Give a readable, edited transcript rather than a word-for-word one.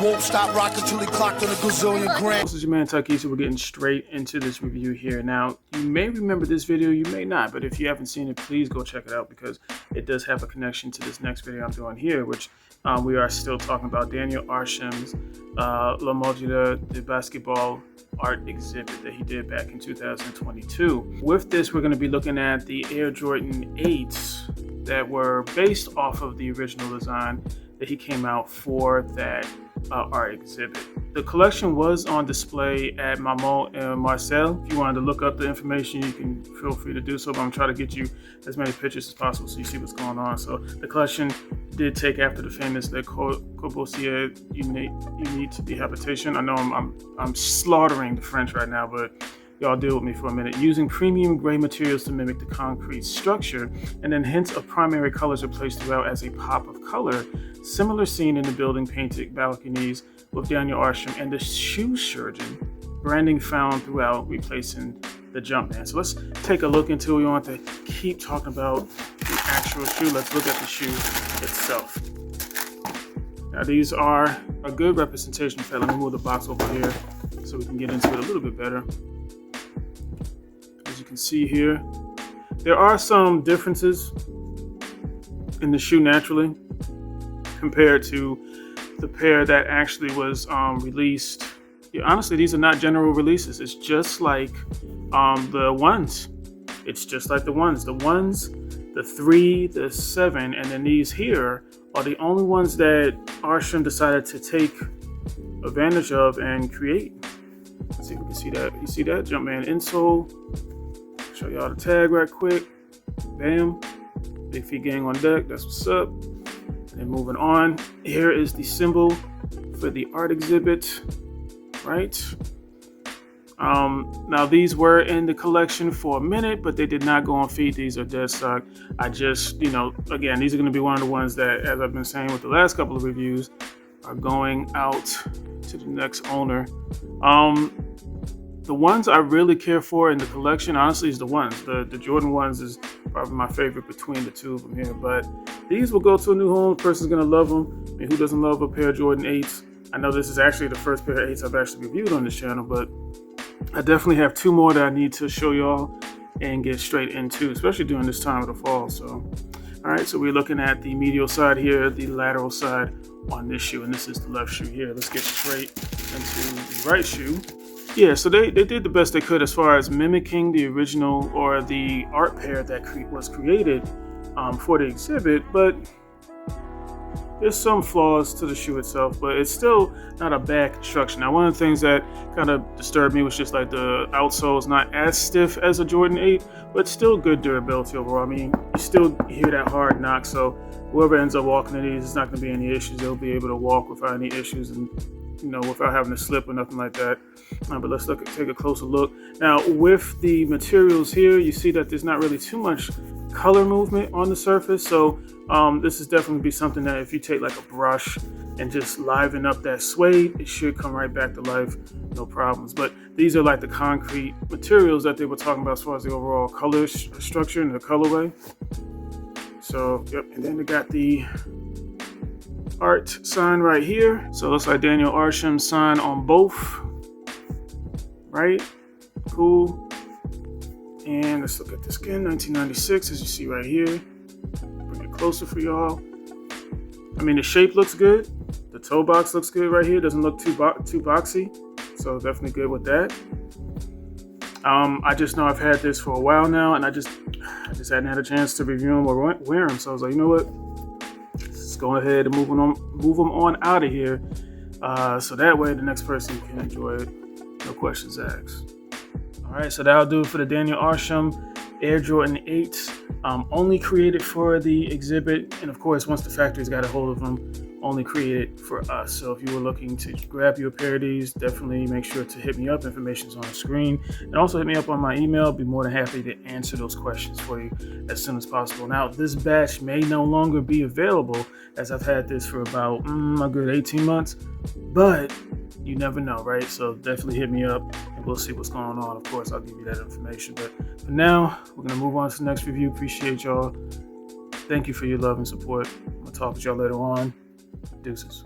Won't stop rocking till he clocked on a gazillion grand. This is your man Tucky, so we're getting straight into this review here. Now, you may remember this video, you may not, but if you haven't seen it, please go check it out because it does have a connection to this next video I'm doing here, which we are still talking about Daniel Arsham's La Modular de Basketball art exhibit that he did back in 2022. With this, we're going to be looking at the Air Jordan 8s that were based off of the original design that he came out for that art exhibit. The collection was on display at Maman and Marcel. If you wanted to look up the information, you can feel free to do so, but I'm trying to get you as many pictures as possible so you see what's going on. So the collection did take after the famous Le Corbusier Unit de Habitation. I know I'm slaughtering the French right now, but y'all deal with me for a minute. Using premium gray materials to mimic the concrete structure, and then hints of primary colors are placed throughout as a pop of color. Similar scene in the building painted balconies with Daniel Arsham and the shoe surgeon. Branding found throughout, replacing the Jumpman. So let's take a look into it. We want to keep talking about the actual shoe. Let's look at the shoe itself. Now these are a good representation. In fact, let me move the box over here so we can get into it a little bit better. As you can see here, there are some differences in the shoe naturally compared to the pair that actually was released. Yeah, honestly, these are not general releases. It's just like the ones. It's just like the ones. The ones, the 3, the 7, and then these here are the only ones that Arsham decided to take advantage of and create. Let's see if we can see that. You see that? Jumpman insole. Show y'all the tag right quick. Bam. Big Feet Gang on deck. That's what's up. And then moving on. Here is the symbol for the art exhibit. Right? Now these were in the collection for a minute, but they did not go on feet. These are dead stock. I just, again, these are going to be one of the ones that, as I've been saying with the last couple of reviews, are going out to the next owner. The ones I really care for in the collection, honestly, is the ones. The Jordan ones is probably my favorite between the two of them here. But these will go to a new home. The person's going to love them. I mean, who doesn't love a pair of Jordan 8s? I know this is actually the first pair of 8s I've actually reviewed on this channel, but I definitely have 2 more that I need to show y'all and get straight into, especially during this time of the fall. So, all right, so we're looking at the medial side here, the lateral side on this shoe, and this is the left shoe here. Let's get straight into the right shoe. Yeah, so they did the best they could as far as mimicking the original or the art pair that was created for the exhibit, but there's some flaws to the shoe itself, but it's still not a bad construction. Now, one of the things that kind of disturbed me was just like the outsole is not as stiff as a Jordan 8, but still good durability overall. I mean, you still hear that hard knock, so whoever ends up walking in these, it's not going to be any issues. They'll be able to walk without any issues and, without having to slip or nothing like that. But let's take a closer look. Now, with the materials here, you see that there's not really too much color movement on the surface, so this is definitely be something that if you take like a brush and just liven up that suede, it should come right back to life, no problems. But these are like the concrete materials that they were talking about as far as the overall color structure and the colorway. So yep, and then they got the art sign right here. So it looks like Daniel Arsham's sign on both. Right? Cool. And let's look at the skin, 1996, as you see right here. Bring it closer for y'all. I mean, the shape looks good. The toe box looks good right here. Doesn't look too boxy. So definitely good with that. I just know I've had this for a while now, and I just hadn't had a chance to review them or wear them. So I was like, you know what? Let's go ahead and move them on out of here. So that way the next person can enjoy it. No questions asked. All right, so that'll do it for the Daniel Arsham Air Jordan 8, only created for the exhibit. And of course, once the factory's got a hold of them, only created for us. So if you were looking to grab you a pair of these, definitely make sure to hit me up. Information's on the screen. And also hit me up on my email. I'll be more than happy to answer those questions for you as soon as possible. Now, this batch may no longer be available as I've had this for about a good 18 months, but you never know, right? So definitely hit me up and we'll see what's going on. Of course, I'll give you that information. But for now, we're going to move on to the next review. Appreciate y'all. Thank you for your love and support. I'm going to talk with y'all later on. Deuces.